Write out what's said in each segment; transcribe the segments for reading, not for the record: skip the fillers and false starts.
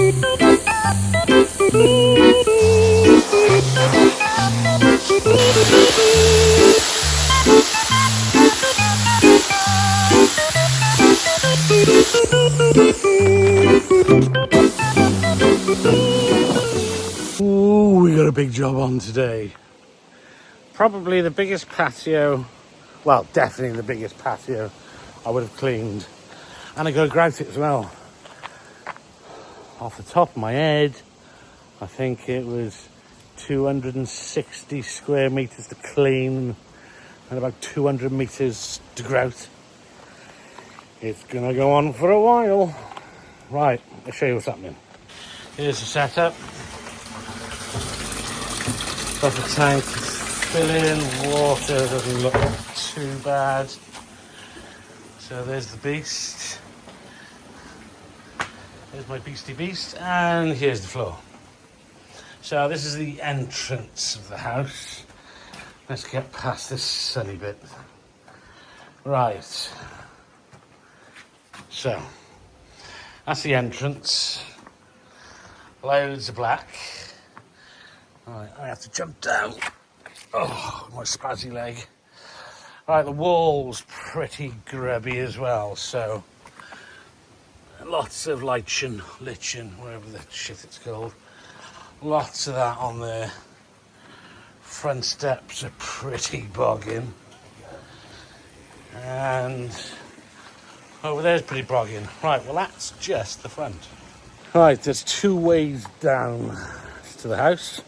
Ooh, we got a big job on today. Probably the biggest patio, well, definitely the biggest patio I would have cleaned. And I got to grout it as well. Off the top of my head, I think it was 260 square meters to clean and about 200 meters to grout. It's gonna go on for a while. Right, I'll show you what's happening. Here's the setup. Got the tank filling, water doesn't look too bad. So there's the beast. There's my beastie beast, and here's the floor. So this is the entrance of the house. Let's get past this sunny bit. Right. So that's the entrance. Loads of black. Right, I have to jump down. Oh, my spazzy leg. Right, the wall's pretty grubby as well, so lots of lichen, whatever the shit it's called. Lots of that on there. Front steps are pretty bogging. And over there's pretty bogging. Right, well that's just the front. Right, there's two ways down to the house.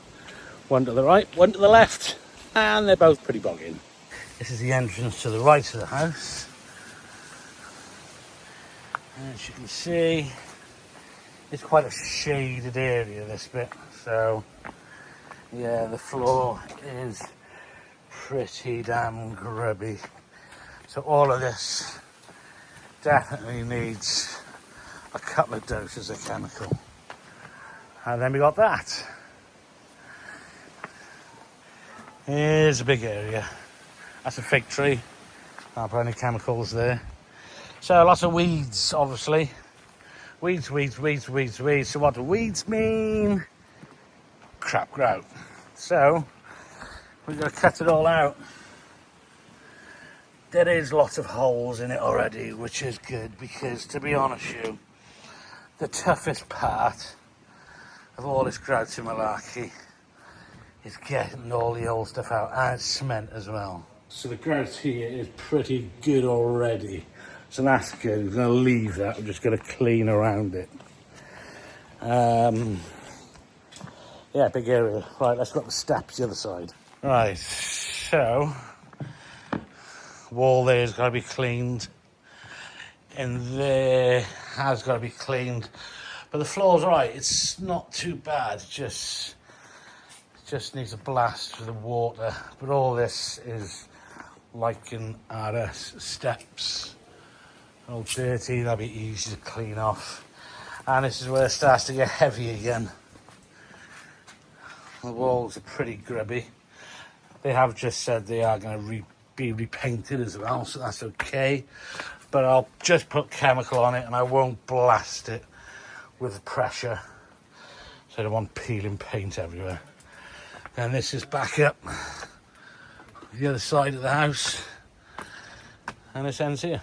One to the right, one to the left. And they're both pretty bogging. This is the entrance to the right of the house. And as you can see, it's quite a shaded area, this bit. So, yeah, the floor is pretty damn grubby. So all of this definitely needs a couple of doses of chemical. And then we got that. Here's a big area. That's a fig tree. Can't put any chemicals there. So lots of weeds, obviously. Weeds. So what do weeds mean? Crap grout. So we're going to cut it all out. There is lots of holes in it already, which is good because, to be honest with you, the toughest part of all this grouting malarkey is getting all the old stuff out, and cement as well. So the grout here is pretty good already. So that's good. We're going to leave that. We're just going to clean around it. Yeah, big area. Right, let's go up the steps the other side. Right, so wall there's got to be cleaned. And there has got to be cleaned. But the floor's right. It's not too bad. Just needs a blast with the water. But all this is lichen RS steps. All dirty, that'll be easy to clean off. And this is where it starts to get heavy again. The walls are pretty grubby. They have just said they are going to be repainted as well, so that's okay. But I'll just put chemical on it and I won't blast it with pressure, so I don't want peeling paint everywhere. And this is back up the other side of the house, and this ends here.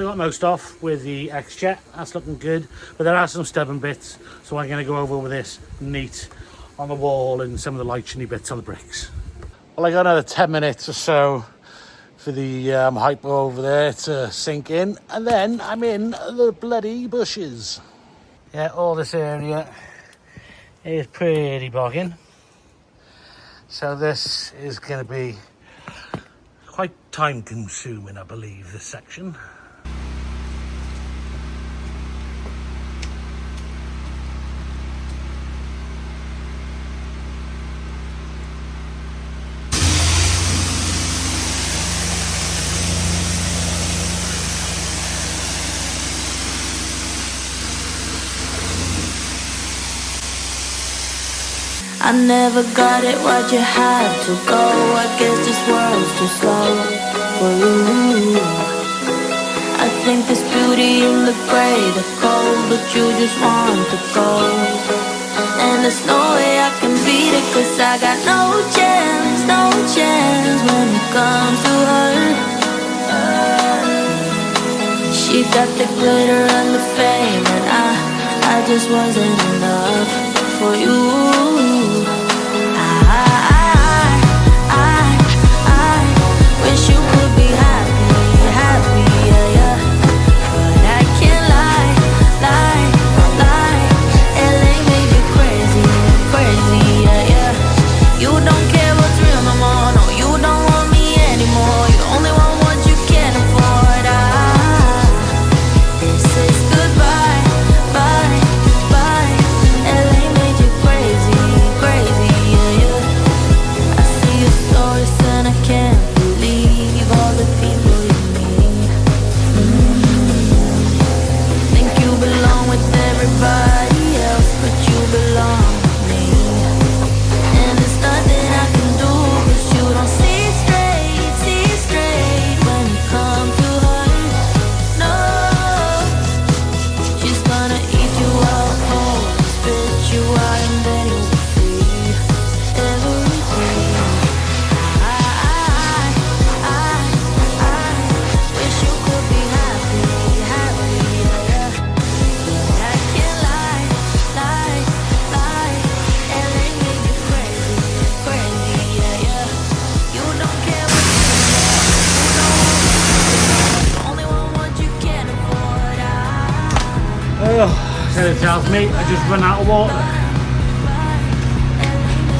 got most off with the X-Jet. That's looking good, but there are some stubborn bits, so I'm going to go over with this neat on the wall and some of the light shiny bits on the bricks. Well, I got another 10 minutes or so for the hypo over there to sink in, and then I'm in the bloody bushes. Yeah, all this area is pretty bogging, so this is going to be quite time consuming, I believe, this section. I never got it, why'd you have to go? I guess this world's too slow for you. I think there's beauty in the gray, the cold, but you just want the gold. And there's no way I can beat it, cause I got no chance, no chance when it comes to her. She got the glitter and the fame, and I just wasn't enough for you. I wish you could be happy, happy, yeah, yeah. But I can't lie, lie, lie. LA made you crazy, crazy, yeah, yeah. You don't care what's real no more, no, you don't want me anymore. You only want what you can afford. This is goodbye, bye, bye. LA made you crazy, crazy, yeah, yeah. I see your stories and I can't believe all the people you meet. Think you belong with everybody else, but you belong with me. And there's nothing I can do, 'cause you don't see straight when you come to her. No, she's gonna eat you out cold, spit you out, and then you'll be free every day. I wish you could be happy, happy, yeah, yeah. But I can't lie, lie, lie. LA made you crazy, crazy, yeah, yeah. You don't care what you only want what you can afford. Oh, so it tells me I just run out of water.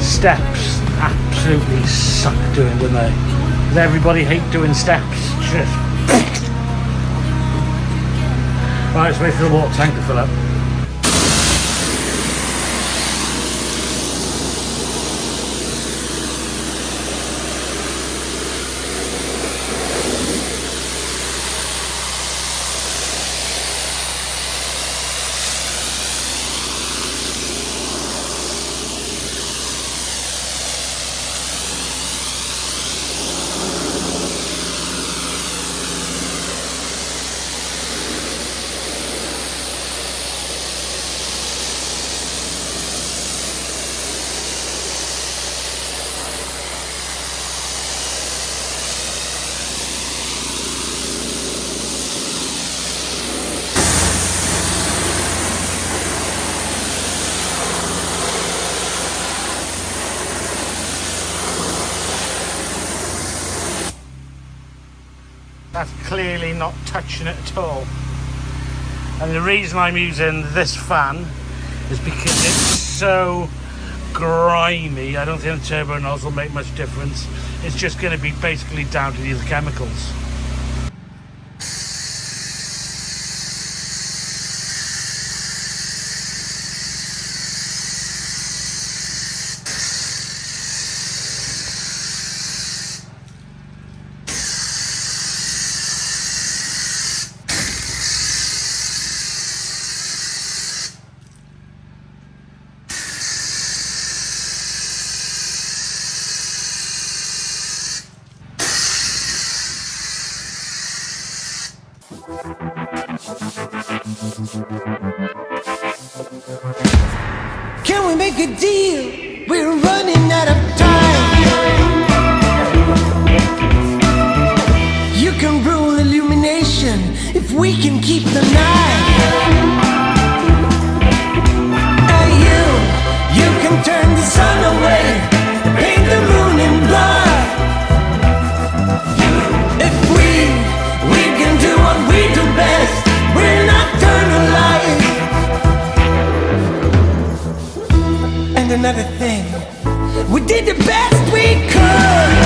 Steps absolutely suck doing, don't they? Does everybody hate doing steps? Just right, let's wait for the water tank to fill up. That's clearly not touching it at all. And the reason I'm using this fan is because it's so grimy. I don't think the turbo nozzle will make much difference. It's just going to be basically down to these chemicals. Can we make a deal? We're running out of time. You can rule illumination if we can keep the night. Hey, you can turn the sun away, paint the moon in blood. If we can do what we do best, we're nocturnal light. And another thing, we did the best we could.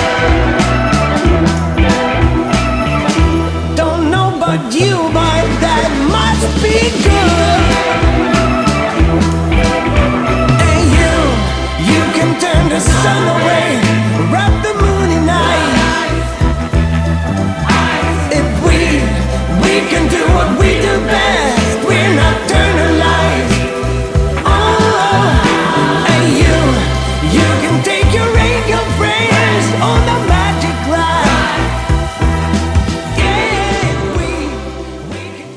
Don't know about you, but that must be good. Hey, you can turn the sun away, wrap the moony night. If we can do what we do best, we're nocturnal light. Oh, hey, you can take your angel friends on the magic ride. Yeah, we can.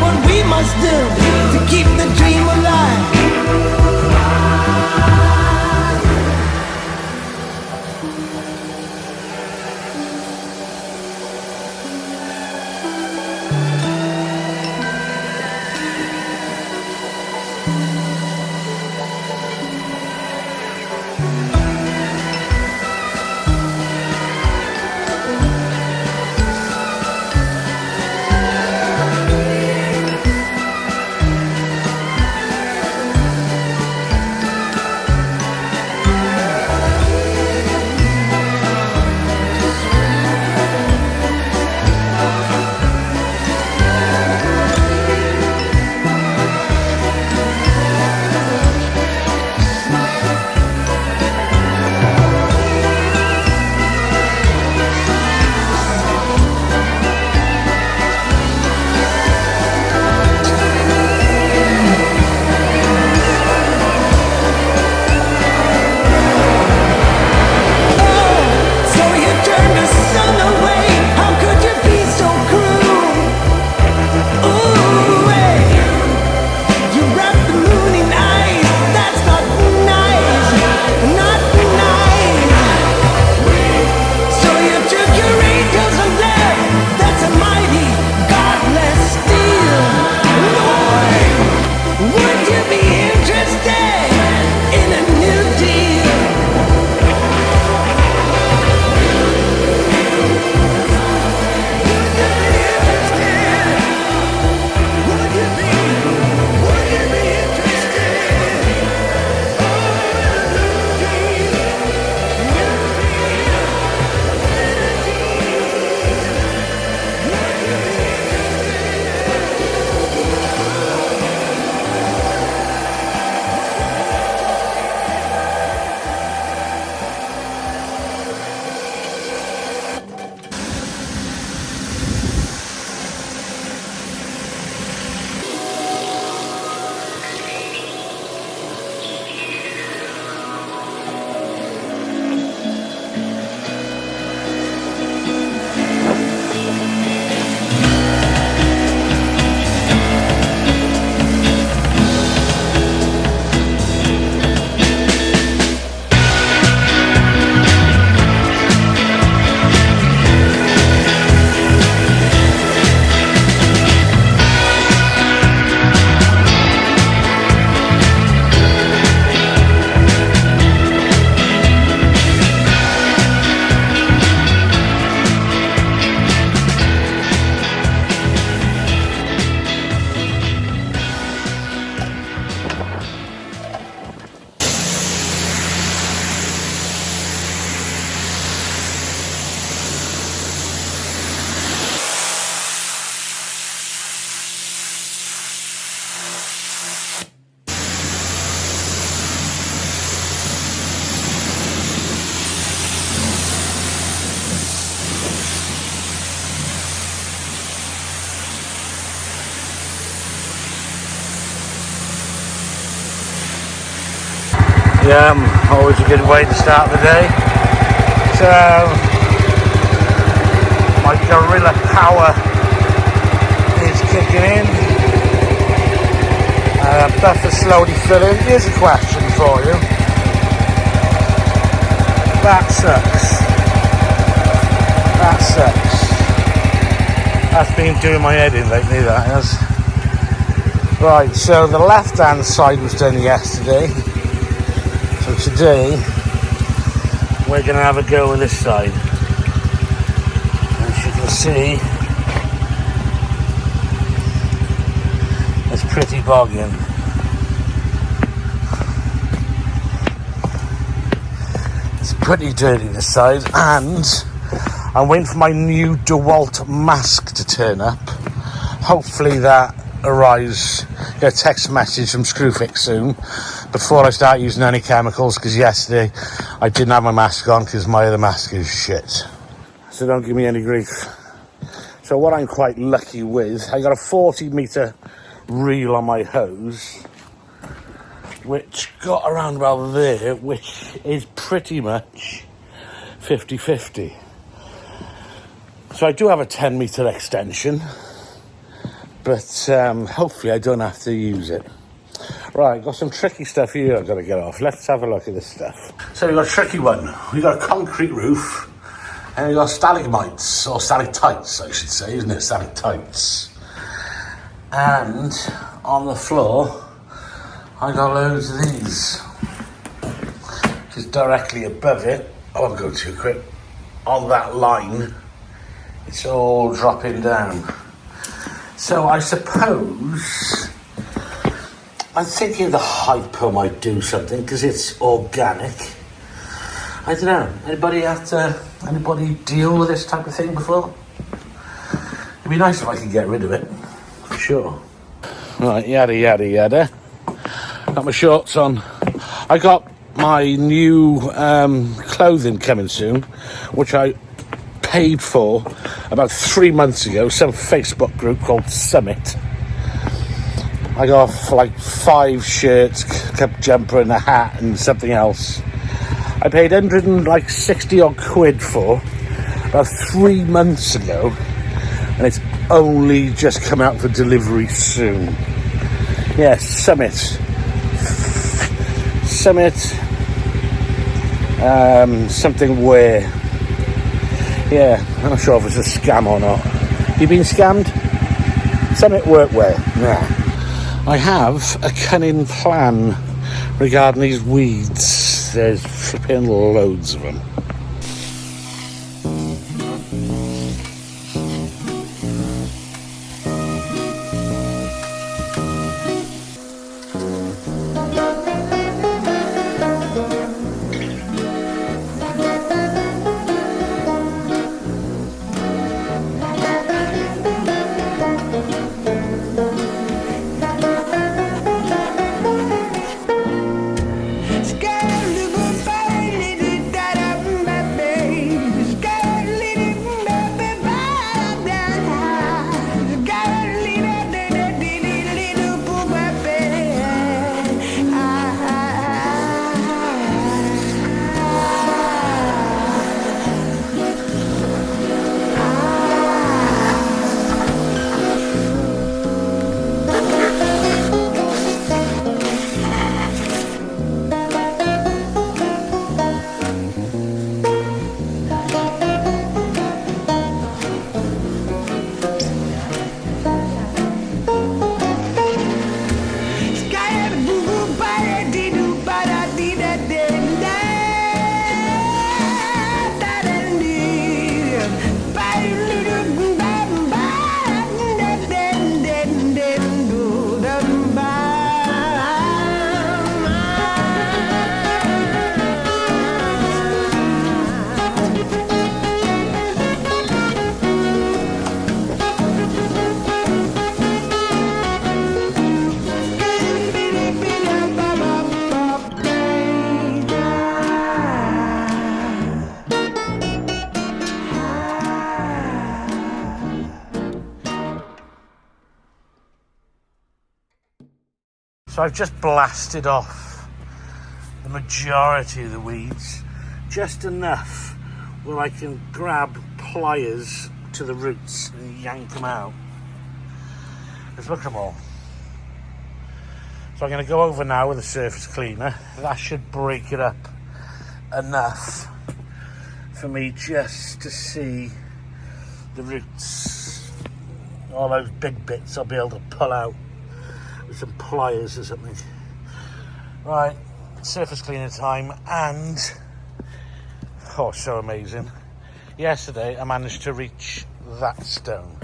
What we must do to keep the dream alive. Yeah, always a good way to start the day. So, my gorilla power is kicking in. Buffer slowly filling. Here's a question for you. That sucks. That sucks. That's been doing my head in lately, that has. Right, so the left-hand side was done yesterday. So today, we're going to have a go with this side. As you can see, it's pretty bogging. It's pretty dirty this side, and I'm waiting for my new DeWalt mask to turn up. Hopefully that arrives. Get a text message from Screwfix soon before I start using any chemicals, because yesterday I didn't have my mask on because my other mask is shit. So don't give me any grief. So what I'm quite lucky with, I got a 40-metre reel on my hose, which got around about there, which is pretty much 50-50. So I do have a 10-metre extension, but hopefully I don't have to use it. Right, got some tricky stuff here I've got to get off. Let's have a look at this stuff. So we've got a tricky one. We've got a concrete roof, and we've got stalagmites, or stalactites, I should say, isn't it? Stalactites. And on the floor, I got loads of these. Just directly above it, I won't go too quick, on that line, it's all dropping down. So I suppose, I'm thinking the hypo might do something because it's organic. I don't know, anybody deal with this type of thing before? It'd be nice if I could get rid of it, for sure. Right, yada yada yada. Got my shorts on. I got my new clothing coming soon, which I paid for about 3 months ago, some Facebook group called Summit. I got like 5 shirts, a jumper and a hat and something else. I paid 160 odd quid for about 3 months ago, and it's only just come out for delivery soon. Yes, Summit, something wear. Yeah, I'm not sure if it's a scam or not. You been scammed? Summit workwear. Nah. I have a cunning plan regarding these weeds. There's flipping loads of them. So I've just blasted off the majority of the weeds, just enough where I can grab pliers to the roots and yank them out. Just look at them all. So I'm going to go over now with a surface cleaner. That should break it up enough for me just to see the roots. All those big bits I'll be able to pull out with some pliers or something. Right, surface cleaner time, and oh, so amazing. Yesterday I managed to reach that stone,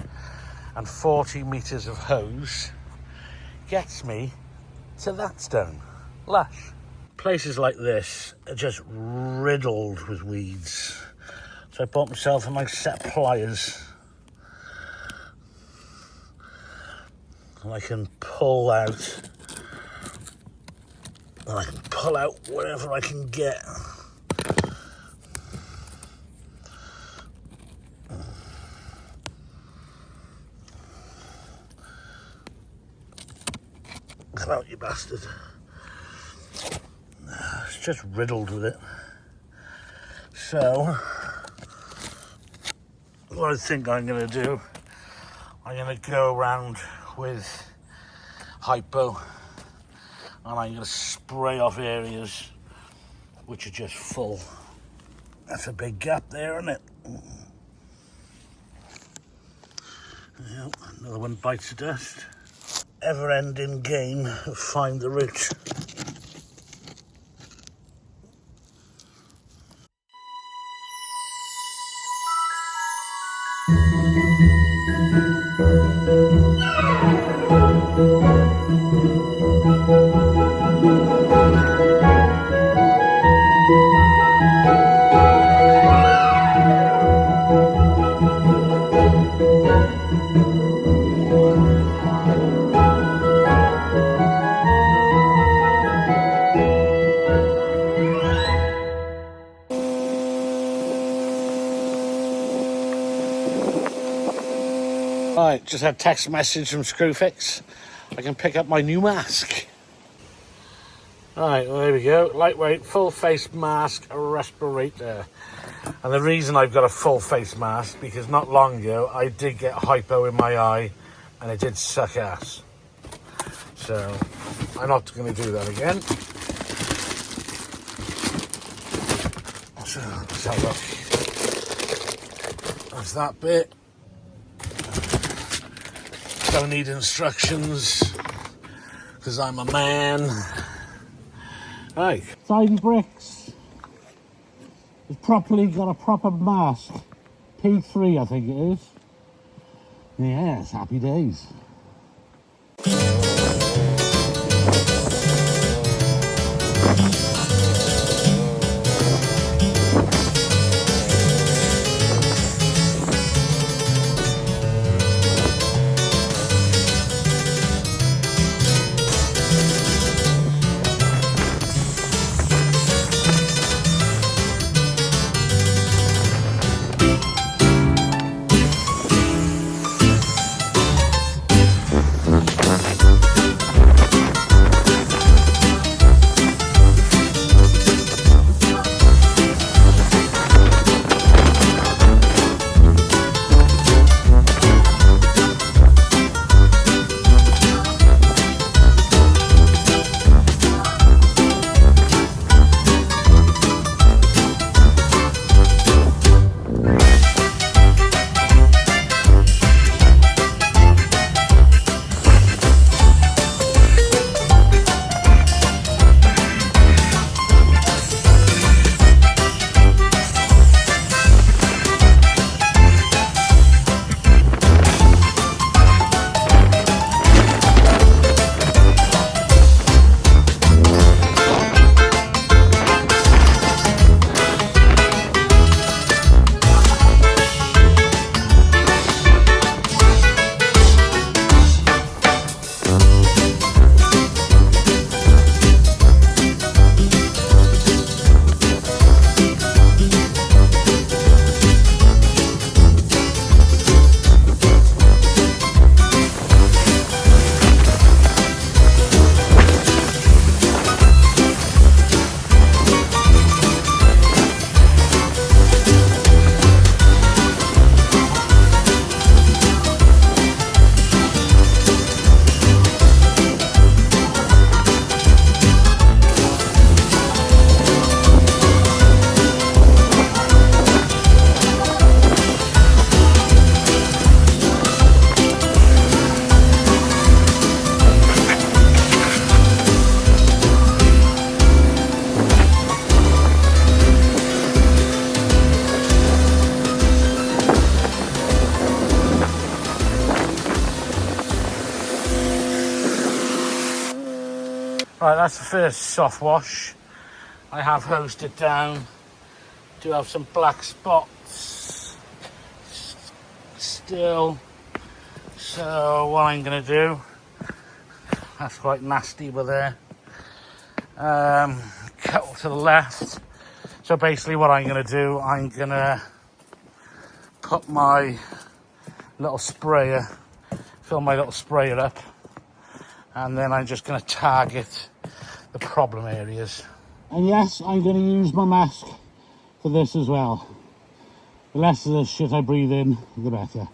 and 40 metres of hose gets me to that stone. Lush. Places like this are just riddled with weeds. So I bought myself a nice set of pliers. And I can pull out. And I can pull out whatever I can get. Come out, you bastard. It's just riddled with it. So, what I think I'm going to do, I'm going to go around with hypo, and I'm going to spray off areas which are just full. That's a big gap there, isn't it? Yep, another one bites the dust. Ever-ending game of find the root. Right, just had a text message from Screwfix. I can pick up my new mask. Right, well, there we go. Lightweight, full face mask, a respirator. And the reason I've got a full face mask, because not long ago I did get hypo in my eye and it did suck ass. So I'm not going to do that again. So let's have a look. That's that bit. Don't need instructions because I'm a man. Right. Tidy bricks. It's properly got a proper mask. P3 I think it is. Yes, happy days. Right, that's the first soft wash. I have hosed it down. Do have some black spots still. So what I'm going to do, that's quite nasty with there. Cut to the left. So basically what I'm going to do, I'm going to put my little sprayer, fill my little sprayer up, and then I'm just going to target the problem areas. And yes, I'm going to use my mask for this as well. The less of this shit I breathe in, the better.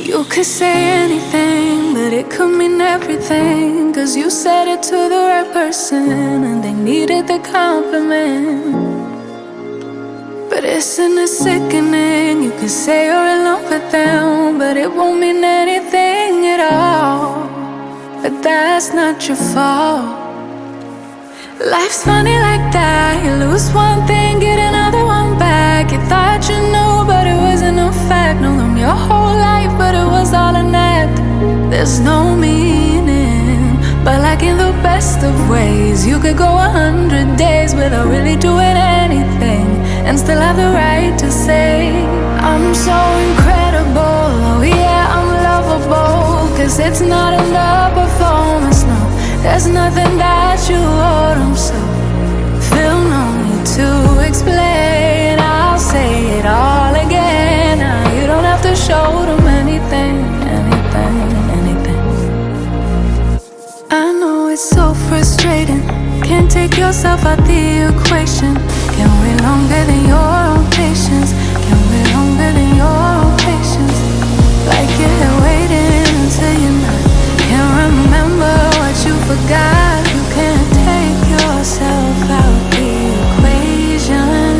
You could say anything, but it could mean everything, 'cause you said it to the right person and they needed the compliment. But isn't it sickening? You could say you're in love with them, but it won't mean anything at all. But that's not your fault. Life's funny like that. You lose one thing, get another one back. You thought you knew, but it wasn't a fact. Known your whole life, but it was all an act. There's no meaning, but like in the best of ways, you could go 100 days without really doing anything and still have the right to say, I'm so incredible, oh yeah, I'm lovable. 'Cause it's not in the performance, no, there's nothing that you owe them, so feel no need to explain. I'll say it all again. Now you don't have to show them anything. I know it's so frustrating. Can't take yourself out the equation. Can't wait longer than your own patience. Can't wait longer than your own patience. Like you're waiting until you're not. Can't remember what you forgot. You can't take yourself out the equation.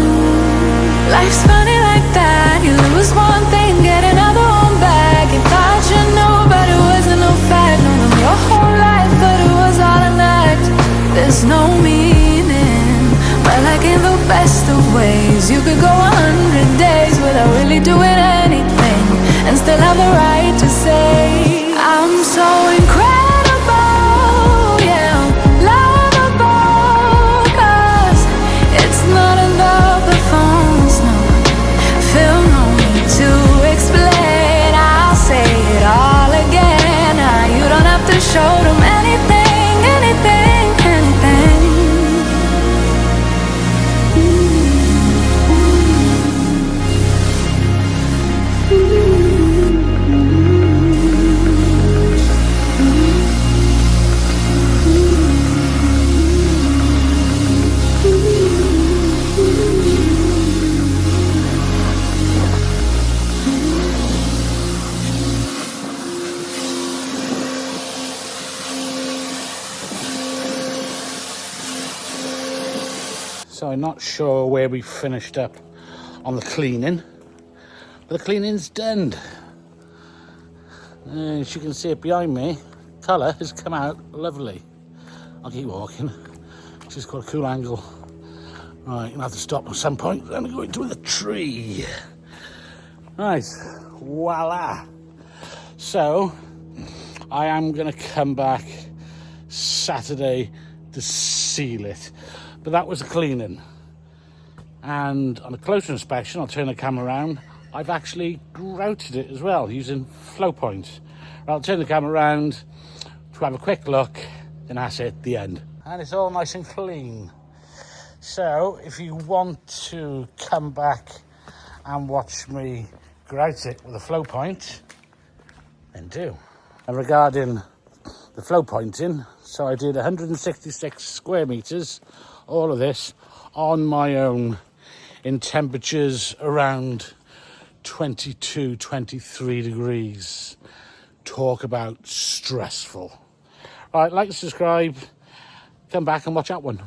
Life's funny like that. You lose one thing, get another one back. You thought you knew, but it wasn't no fact. Known them your whole life, but it was all an act. There's no meaning, but like in the best of ways, you could go 100 days without really doing anything and still have the right to say, I'm so incredible, yeah, I'm lovable. 'Cause it's not in the performance, no, feel no need to explain. So I'm not sure where we finished up on the cleaning, but the cleaning's done. As you can see it behind me, colour has come out lovely. I'll keep walking, just got a cool angle. Right, gonna have to stop at some point. I'm gonna go into the tree. Right, voila. So, I am gonna come back Saturday to seal it. But that was the cleaning. And on a closer inspection, I'll turn the camera around, I've actually grouted it as well using flow point. I'll turn the camera around to have a quick look, and that's it, the end. And it's all nice and clean. So if you want to come back and watch me grout it with a flow point, then do. And regarding the flow pointing, so I did 166 square meters, all of this on my own, in temperatures around 22, 23 degrees. Talk about stressful. Right, like and subscribe, come back and watch that one.